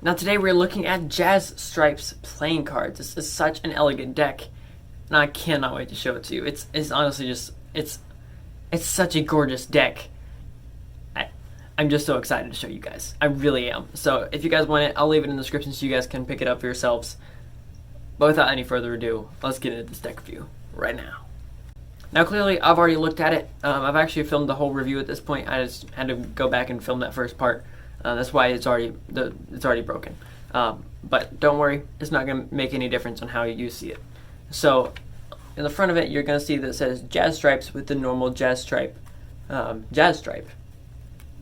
Now today we're looking at Jazz Stripes playing cards. This is such an elegant deck, and I cannot wait to show it to you. It's honestly just, it's such a gorgeous deck. I'm just so excited to show you guys. I really am. So if you guys want it, I'll leave it in the description so you guys can pick it up for yourselves. But without any further ado, let's get into this deck review right now. Now clearly I've already looked at it. I've actually filmed the whole review at this point. I just had to go back and film that first part. That's why it's already broken. But don't worry, it's not going to make any difference on how you see it. So in the front of it, you're going to see that it says Jazz Stripes with the normal Jazz Stripe.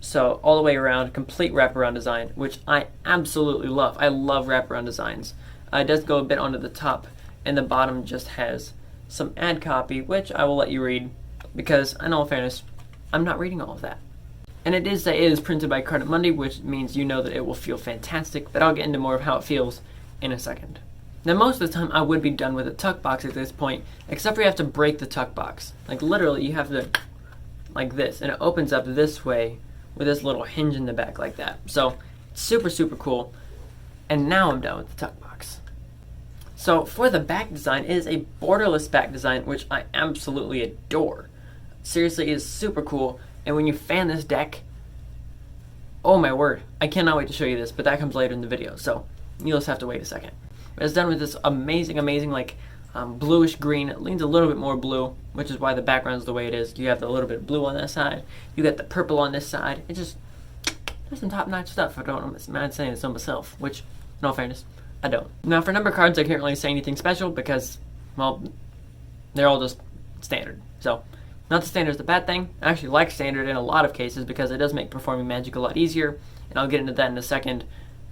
So all the way around, complete wraparound design, which I absolutely love. I love wraparound designs. It does go a bit onto the top, and the bottom just has some ad copy, which I will let you read, because in all fairness, I'm not reading all of that. And it is printed by Card Monday, which means you know that it will feel fantastic, but I'll get into more of how it feels in a second. Now most of the time I would be done with the tuck box at this point, except for you have to break the tuck box. Like literally you have to, like this, and it opens up this way with this little hinge in the back like that. So it's super, super cool. And now I'm done with the tuck box. So for the back design, it is a borderless back design, which I absolutely adore. Seriously, it is super cool. And when you fan this deck, oh my word, I cannot wait to show you this, but that comes later in the video, so you'll just have to wait a second. But it's done with this amazing like bluish green. It leans a little bit more blue, which is why the background is the way it is. You have a little bit of blue on that side. You got the purple on this side. It's just some top-notch stuff. I don't mind saying it so myself, which, in all fairness, I don't. Now for number cards, I can't really say anything special because, well, they're all just standard. So, not that standard is the bad thing. I actually like standard in a lot of cases because it does make performing Magic a lot easier, and I'll get into that in a second.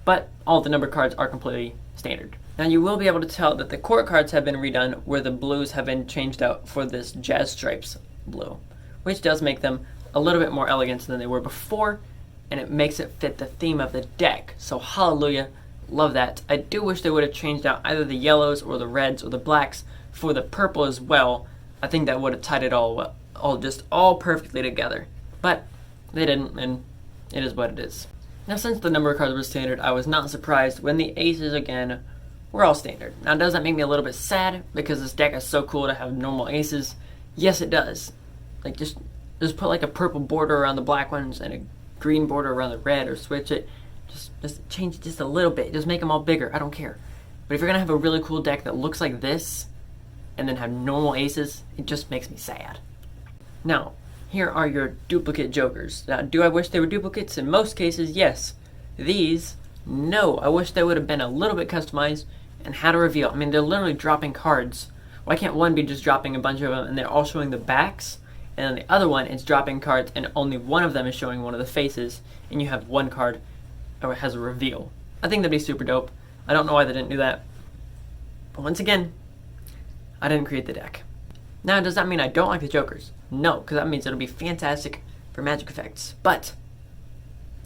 But all the number cards are completely standard. Now you will be able to tell that the court cards have been redone where the blues have been changed out for this Jazz Stripes blue, which does make them a little bit more elegant than they were before, and it makes it fit the theme of the deck. So hallelujah, love that. I do wish they would have changed out either the yellows or the reds or the blacks for the purple as well. I think that would have tied it all perfectly together, but they didn't, and it is what it is. Now since the number of cards were standard, I was not surprised when the aces again were all standard. Now does that make me a little bit sad because this deck is so cool to have normal aces? Yes it does. Like just put like a purple border around the black ones and a green border around the red, or switch it. Just change it just a little bit. Just make them all bigger. I don't care. But if you're gonna have a really cool deck that looks like this and then have normal aces, it just makes me sad. Now, here are your duplicate jokers. Now, do I wish they were duplicates? In most cases, yes. These, no. I wish they would have been a little bit customized and had a reveal. I mean, they're literally dropping cards. Why can't one be just dropping a bunch of them and they're all showing the backs, and then the other one is dropping cards and only one of them is showing one of the faces, and you have one card that has a reveal? I think that'd be super dope. I don't know why they didn't do that. But once again, I didn't create the deck. Now, does that mean I don't like the jokers? No, because that means it'll be fantastic for magic effects, but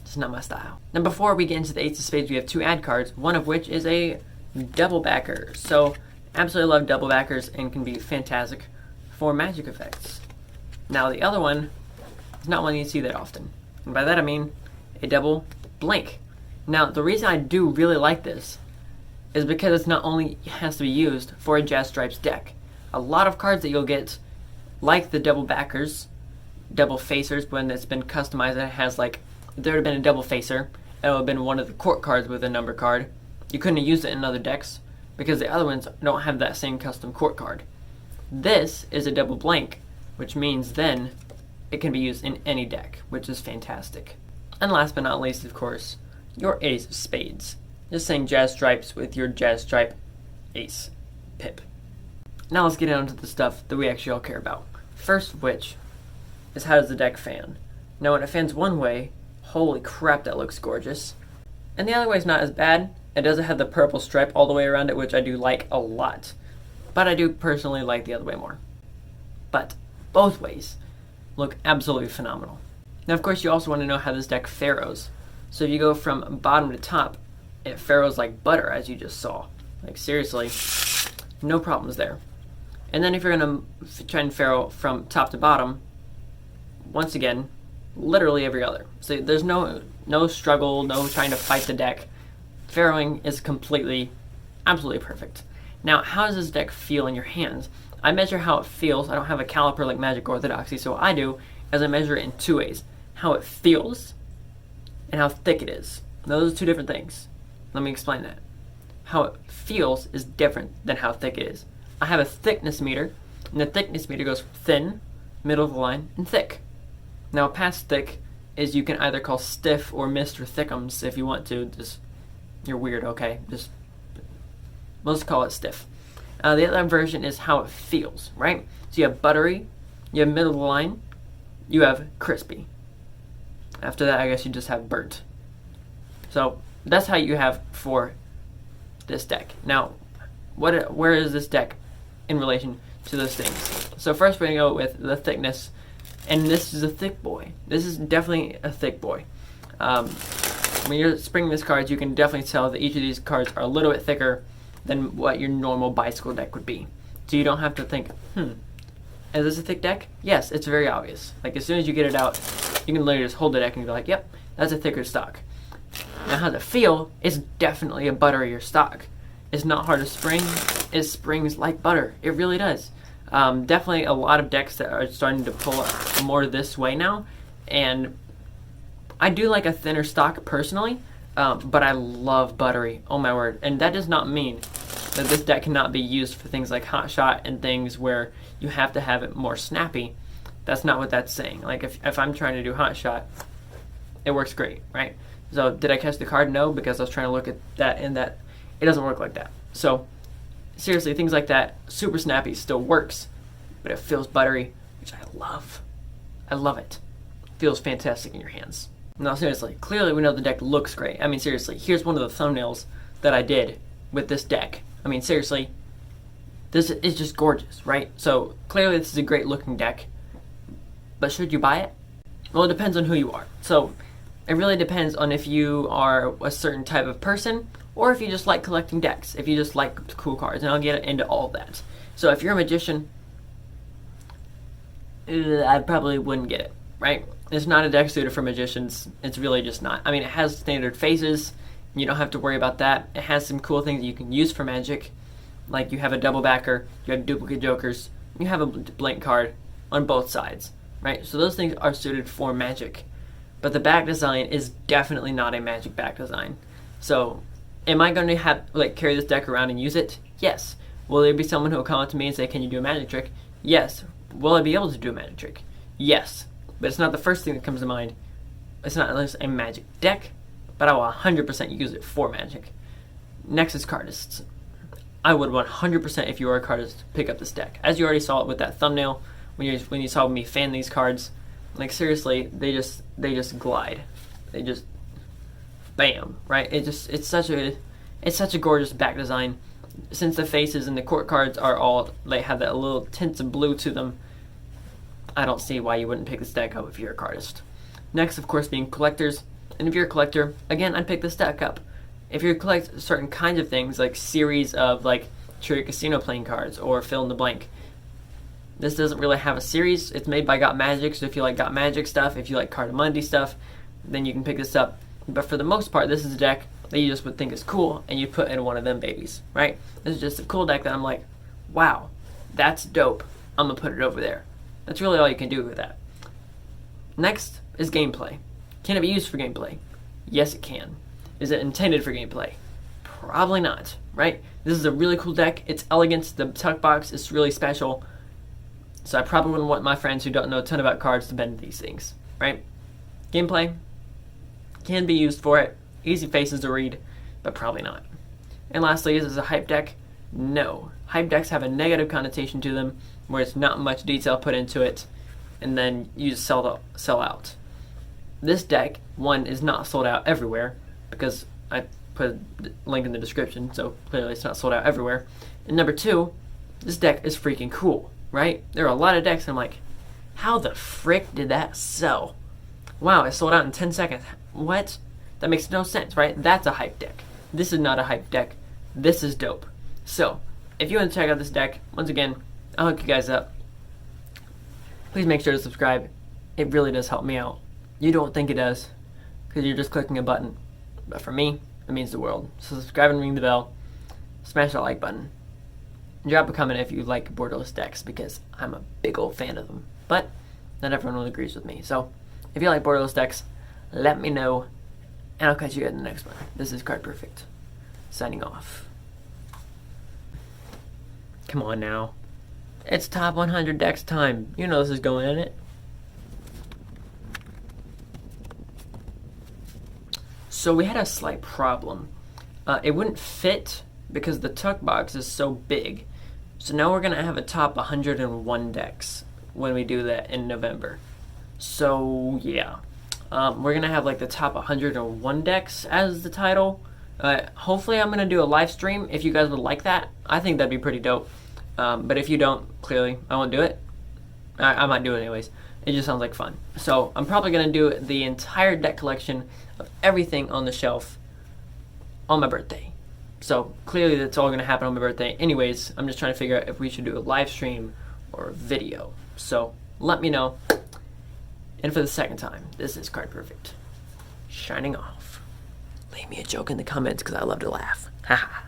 it's not my style. Now, before we get into the Ace of Spades, we have two ad cards, one of which is a double backer. So, absolutely love double backers and can be fantastic for magic effects. Now, the other one is not one you see that often, and by that I mean a double blank. Now, the reason I do really like this is because it's not only has to be used for a Jazz Stripes deck. A lot of cards that you'll get, like the double backers, double facers, when it's been customized and it has like, if there would have been a double facer, it would have been one of the court cards with a number card. You couldn't have used it in other decks because the other ones don't have that same custom court card. This is a double blank, which means then it can be used in any deck, which is fantastic. And last but not least, of course, your Ace of Spades. Just saying Jazz Stripes with your Jazz Stripe Ace pip. Now let's get down to the stuff that we actually all care about. First of which is, how does the deck fan? Now when it fans one way, holy crap, that looks gorgeous. And the other way is not as bad. It doesn't have the purple stripe all the way around it, which I do like a lot. But I do personally like the other way more. But both ways look absolutely phenomenal. Now of course you also want to know how this deck farrows. So if you go from bottom to top, it farrows like butter, as you just saw. Like seriously, no problems there. And then if you're going to try and farrow from top to bottom, once again, literally every other. So there's no struggle, no trying to fight the deck. Farrowing is absolutely perfect. Now, how does this deck feel in your hands? I measure how it feels. I don't have a caliper like Magic Orthodoxy, so what I do is I measure it in two ways. How it feels and how thick it is. Those are two different things. Let me explain that. How it feels is different than how thick it is. I have a thickness meter, and the thickness meter goes thin, middle of the line, and thick. Now, past thick is you can either call stiff or Mr. Thickums if you want to. Just, you're weird, okay? Just, let's call it stiff. The other version is how it feels, right? So you have buttery, you have middle of the line, you have crispy. After that, I guess you just have burnt. So that's how you have for this deck. Now, where is this deck in relation to those things? So first we're going to go with the thickness, and this is a thick boy. This is definitely a thick boy. When you're springing these cards, you can definitely tell that each of these cards are a little bit thicker than what your normal bicycle deck would be. So you don't have to think, is this a thick deck? Yes, it's very obvious. Like, as soon as you get it out, you can literally just hold the deck and be like, yep, that's a thicker stock. Now, how does it feel? It's definitely a butterier stock. It's not hard to spring. It springs like butter. It really does. Definitely a lot of decks that are starting to pull up more this way now. And I do like a thinner stock personally, but I love buttery. Oh my word. And that does not mean that this deck cannot be used for things like Hot Shot and things where you have to have it more snappy. That's not what that's saying. Like, if I'm trying to do Hot Shot, it works great, right? So did I catch the card? No, because I was trying to look at that and that it doesn't work like that. So seriously, things like that, super snappy still works, but it feels buttery, which I love. I love it. It feels fantastic in your hands. No, seriously, clearly we know the deck looks great. I mean, seriously, here's one of the thumbnails that I did with this deck. I mean, seriously, this is just gorgeous, right? So clearly this is a great looking deck, but should you buy it? Well, it depends on who you are. So it really depends on if you are a certain type of person or if you just like collecting decks, if you just like cool cards, and I'll get into all of that. So if you're a magician, I probably wouldn't get it, right? It's not a deck suited for magicians. It's really just not. I mean, it has standard faces. You don't have to worry about that. It has some cool things you can use for Magic. Like, you have a double backer, you have duplicate jokers, you have a blank card on both sides, right? So those things are suited for Magic. But the back design is definitely not a Magic back design. So, am I going to have, like, carry this deck around and use it? Yes. Will there be someone who will come up to me and say, can you do a magic trick? Yes. Will I be able to do a magic trick? Yes. But it's not the first thing that comes to mind. It's not unless a magic deck, but I will 100% use it for Magic. Next is cardists. I would 100%, if you are a cardist, pick up this deck. As you already saw it with that thumbnail, when you saw me fan these cards, like, seriously, they just glide. They just bam, right? It's such a gorgeous back design. Since the faces and the court cards are all, they have that little tints of blue to them, I don't see why you wouldn't pick this deck up if you're a cardist. Next, of course, being collectors. And if you're a collector, again, I'd pick this deck up. If you collect certain kinds of things, like series of, like, Cherry Casino playing cards or fill in the blank, this doesn't really have a series. It's made by Got Magic, so if you like Got Magic stuff, if you like Cardamundi stuff, then you can pick this up. But for the most part, this is a deck that you just would think is cool, and you put in one of them babies, right? This is just a cool deck that I'm like, wow, that's dope. I'm going to put it over there. That's really all you can do with that. Next is gameplay. Can it be used for gameplay? Yes, it can. Is it intended for gameplay? Probably not, right? This is a really cool deck. It's elegant. The tuck box is really special. So I probably wouldn't want my friends who don't know a ton about cards to bend these things, right? Gameplay can be used for it. Easy faces to read, but probably not. And lastly, is this a hype deck? No. Hype decks have a negative connotation to them, where it's not much detail put into it, and then you just sell out. This deck, one, is not sold out everywhere, because I put a link in the description, so clearly it's not sold out everywhere. And number two, this deck is freaking cool, right? There are a lot of decks, and I'm like, how the frick did that sell? Wow, it sold out in 10 seconds. What? That makes no sense, right? That's a hype deck. This is not a hype deck. This is dope. So, if you want to check out this deck, once again, I'll hook you guys up. Please make sure to subscribe. It really does help me out. You don't think it does, because you're just clicking a button. But for me, it It means the world. So subscribe and ring the bell. Smash that like button. And drop a comment if you like borderless decks, because I'm a big old fan of them. But not everyone agrees with me. So if you like borderless decks, let me know, and I'll catch you in the next one. This is Card Perfect, signing off. Come on now. It's top 100 decks time. You know this is going in it. So we had a slight problem. It wouldn't fit because the tuck box is so big. So now we're going to have a top 101 decks when we do that in November. So yeah, we're going to have like the top 101 decks as the title. Hopefully I'm going to do a live stream if you guys would like that. I think that'd be pretty dope. But if you don't, clearly I won't do it. I might do it anyways. It just sounds like fun. So I'm probably going to do the entire deck collection of everything on the shelf on my birthday. So clearly that's all going to happen on my birthday. Anyways, I'm just trying to figure out if we should do a live stream or a video. So let me know. And for the second time, this is Card Perfect, shining off. Leave me a joke in the comments because I love to laugh. Haha.